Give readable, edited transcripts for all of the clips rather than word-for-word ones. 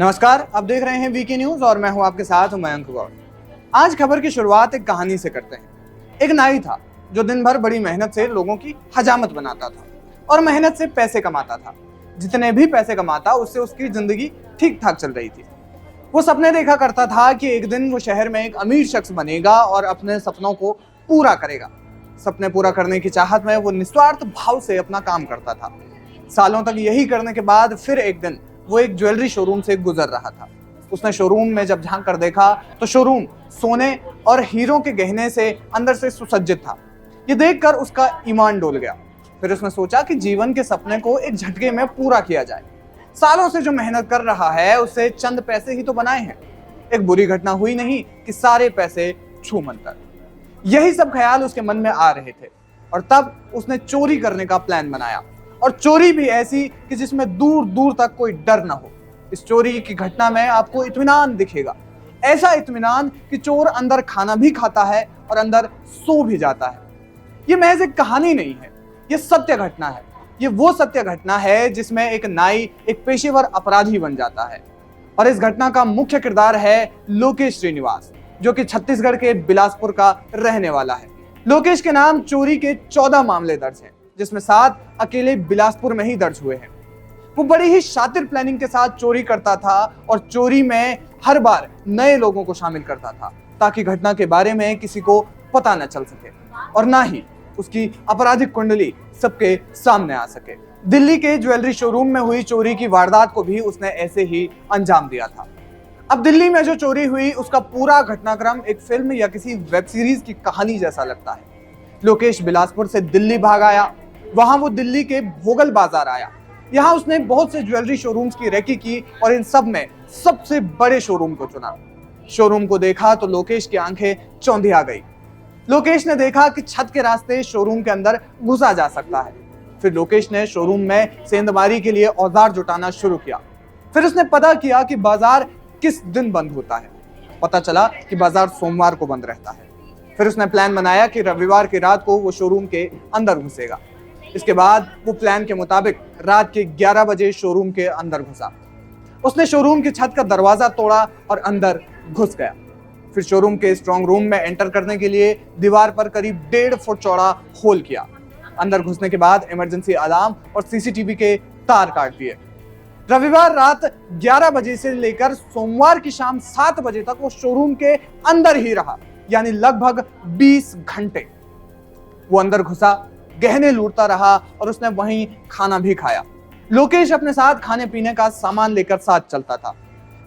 नमस्कार, आप देख रहे हैं वीके न्यूज और मैं हूं आपके साथ मयंक गौर। आज खबर की शुरुआत एक कहानी से करते हैं। एक नाई था जो दिन भर बड़ी मेहनत से लोगों की हजामत बनाता था और मेहनत से पैसे कमाता था। जितने भी पैसे कमाता उससे उसकी जिंदगी ठीक ठाक चल रही थी। वो सपने देखा करता था कि एक दिन वो शहर में एक अमीर शख्स बनेगा और अपने सपनों को पूरा करेगा। सपने पूरा करने की चाहत में वो निस्वार्थ भाव से अपना काम करता था। सालों तक यही करने के बाद फिर एक दिन वो एक ज्वेलरी शोरूम से गुजर रहा था। उसने शोरूम में जब झांक कर देखा तो शोरूम सोने और हीरों के गहने से अंदर से सुसज्जित था। ये देखकर उसका ईमान डोल गया। फिर उसने सोचा कि जीवन के सपने को एक झटके में पूरा किया जाए। सालों से जो मेहनत कर रहा है उससे चंद पैसे ही तो बनाए हैं। एक बुरी घटना हुई नहीं कि सारे पैसे छू मंतर। यही सब ख्याल उसके मन में आ रहे थे और तब उसने चोरी करने का प्लान बनाया, और चोरी भी ऐसी कि जिसमें दूर दूर तक कोई डर ना हो। इस चोरी की घटना में आपको इत्मीनान दिखेगा, ऐसा इत्मीनान कि चोर अंदर खाना भी खाता है और अंदर सो भी जाता है। ये महज एक कहानी नहीं है, ये सत्य घटना है। ये वो सत्य घटना है जिसमें एक नाई एक पेशेवर अपराधी बन जाता है। और इस घटना का मुख्य किरदार है लोकेश श्रीनिवास, जो कि छत्तीसगढ़ के बिलासपुर का रहने वाला है। लोकेश के नाम चोरी के 14 मामले दर्ज हैं, जिसमें 7 अकेले बिलासपुर में ही दर्ज हुए हैं। वो बड़ी ही शातिर प्लानिंग के साथ चोरी करता था और चोरी में हर बार नए लोगों को शामिल करता था ताकि घटना के बारे में किसी को पता न चल सके और ना ही उसकी आपराधिक कुंडली सबके सामने आ सके। दिल्ली के ज्वेलरी शोरूम में हुई चोरी की वारदात को भी उसने ऐसे ही अंजाम दिया था। अब दिल्ली में जो चोरी हुई उसका पूरा घटनाक्रम एक फिल्म या किसी वेब सीरीज की कहानी जैसा लगता है। लोकेश बिलासपुर से दिल्ली भाग आया। वहां वो दिल्ली के भोगल बाजार आया। यहाँ उसने बहुत से ज्वेलरी शोरूम्स की रेकी की और इन सब में सबसे बड़े शोरूम को चुना। शोरूम को देखा तो लोकेश की आंखें चौंधिया गई। लोकेश ने देखा कि छत के रास्ते शोरूम के अंदर घुसा जा सकता है। फिर लोकेश ने शोरूम में सेंधमारी के लिए औजार जुटाना शुरू किया। फिर उसने पता किया कि बाजार किस दिन बंद होता है। पता चला कि बाजार सोमवार को बंद रहता है। फिर उसने प्लान बनाया कि रविवार की रात को वो शोरूम के अंदर घुसेगा। इसके बाद वो प्लान के मुताबिक रात के 11 बजे शोरूम के अंदर घुसा। उसने शोरूम की छत का दरवाजा तोड़ा और अंदर घुस गया। फिर शोरूम के स्ट्रांग रूम में एंटर करने के लिए दीवार पर करीब 1.5 फुट चौड़ा होल किया। अंदर घुसने के बाद इमरजेंसी अलार्म और सीसीटीवी के तार काट दिए। रविवार रात 11 बजे से लेकर सोमवार की शाम 7 बजे तक वो शोरूम के अंदर ही रहा, यानी लगभग 20 घंटे। वो अंदर घुसा, गहने लूटता रहा और उसने वहीं खाना भी खाया। लोकेश अपने साथ खाने पीने का सामान लेकर साथ चलता था।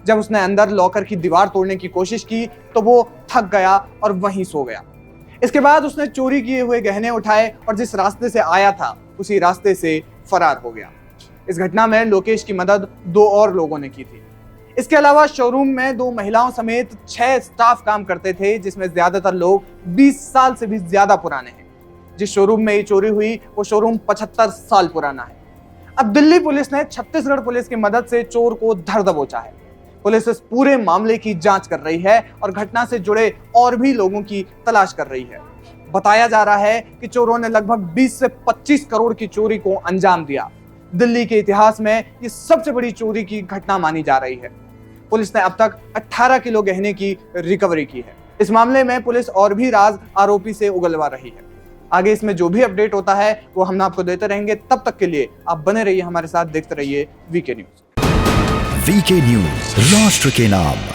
जब उसने अंदर लॉकर की दीवार तोड़ने की कोशिश की तो वो थक गया और वहीं सो गया। इसके बाद उसने चोरी किए हुए गहने उठाए और जिस रास्ते से आया था उसी रास्ते से फरार हो गया। इस घटना में लोकेश की मदद 2 और लोगों ने की थी। इसके अलावा शोरूम में 2 महिलाओं समेत 6 स्टाफ काम करते थे, जिसमें ज्यादातर लोग 20 साल से भी ज्यादा पुराने हैं। जिस शोरूम में ये चोरी हुई वो शोरूम 75 साल पुराना है। अब दिल्ली पुलिस ने छत्तीसगढ़ पुलिस की मदद से चोर को धर दबोचा है। पुलिस इस पूरे मामले की जांच कर रही है और घटना से जुड़े और भी लोगों की तलाश कर रही है। बताया जा रहा है कि चोरों ने लगभग 20 से 25 करोड़ की चोरी को अंजाम दिया। दिल्ली के इतिहास में ये सबसे बड़ी चोरी की घटना मानी जा रही है। पुलिस ने अब तक 18 किलो गहने की रिकवरी की है। इस मामले में पुलिस और भी राज आरोपी से उगलवा रही है। आगे इसमें जो भी अपडेट होता है वो हम आपको देते रहेंगे। तब तक के लिए आप बने रहिए हमारे साथ, देखते रहिए वीके न्यूज। वीके न्यूज, राष्ट्र के नाम।